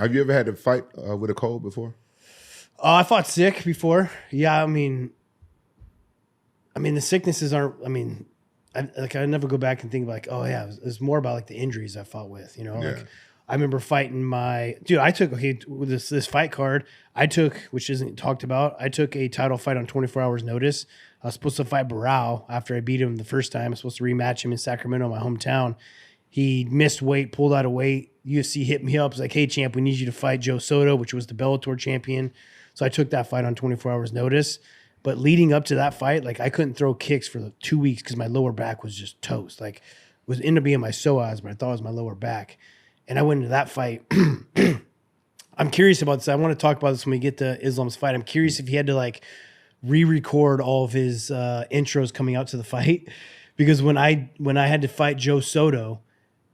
Have you ever had to fight with a cold before? I fought sick before. Yeah, I mean, the sicknesses aren't. I mean, I never go back and think like, oh yeah, it was more about like the injuries I fought with. You know, like I remember fighting I took with this fight card. I took, which isn't talked about. I took a title fight on 24 hours notice. I was supposed to fight Raul after I beat him the first time. I was supposed to rematch him in Sacramento, my hometown. He missed weight, pulled out of weight. UFC hit me up. Was like, hey, champ, we need you to fight Joe Soto, which was the Bellator champion. So I took that fight on 24 hours notice. But leading up to that fight, like I couldn't throw kicks for 2 weeks because my lower back was just toast. Like it was ended up being my psoas, but I thought it was my lower back. And I went into that fight. I'm curious about this. I want to talk about this when we get to Islam's fight. I'm curious if he had to like re-record all of his intros coming out to the fight. Because when I had to fight Joe Soto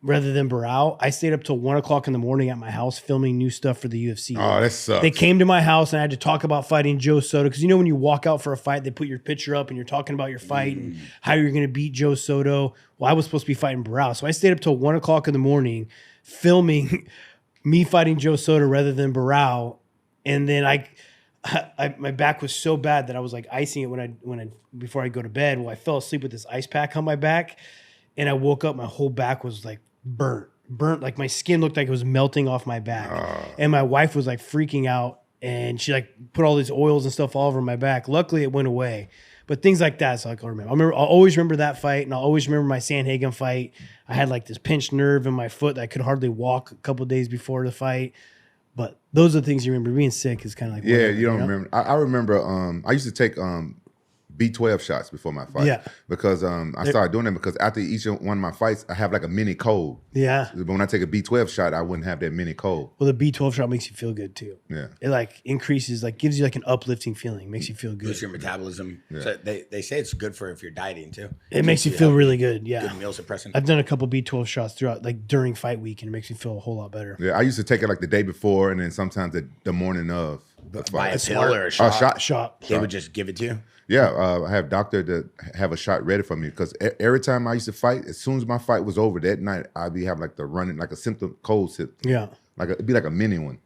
rather than Barao, I stayed up till 1 o'clock in the morning at my house filming new stuff for the UFC. Oh, that sucks. They came to my house and I had to talk about fighting Joe Soto. Because you know when you walk out for a fight, they put your picture up and you're talking about your fight and how you're going to beat Joe Soto. Well, I was supposed to be fighting Barao. So I stayed up till 1 o'clock in the morning filming me fighting Joe Soto rather than Barao. And then my back was so bad that I was like icing it before I go to bed. Well, I fell asleep with this ice pack on my back and I woke up, my whole back was like burnt, like my skin looked like it was melting off my back. And my wife was like freaking out and she like put all these oils and stuff all over my back. Luckily it went away. But things like that, so I'll remember. I'll always remember that fight, and I'll always remember my Sandhagen fight. I had like this pinched nerve in my foot that I could hardly walk a couple of days before the fight. But those are the things you remember. Being sick is kind of like whatever, you don't remember. I remember. I used to take B12 shots before my fight. Yeah. Because I started doing them because after each one of my fights, I have like a mini cold. Yeah. But when I take a B12 shot, I wouldn't have that mini cold. Well, the B12 shot makes you feel good too. Yeah. It like increases, like gives you like an uplifting feeling. Makes you feel good. Boosts your metabolism. Yeah. So they say it's good for if you're dieting too. It makes you feel really good. Yeah. Good meal suppressant. I've done a couple B12 shots throughout, like during fight week, and it makes me feel a whole lot better. Yeah. I used to take it like the day before and then sometimes the morning of. By a pill or a shot? Shot. They would just give it to you? Yeah, I have a doctor to have a shot ready for me because every time I used to fight, as soon as my fight was over that night, I'd be having like the running, like a symptom cold. Yeah. Like it'd be like a mini one.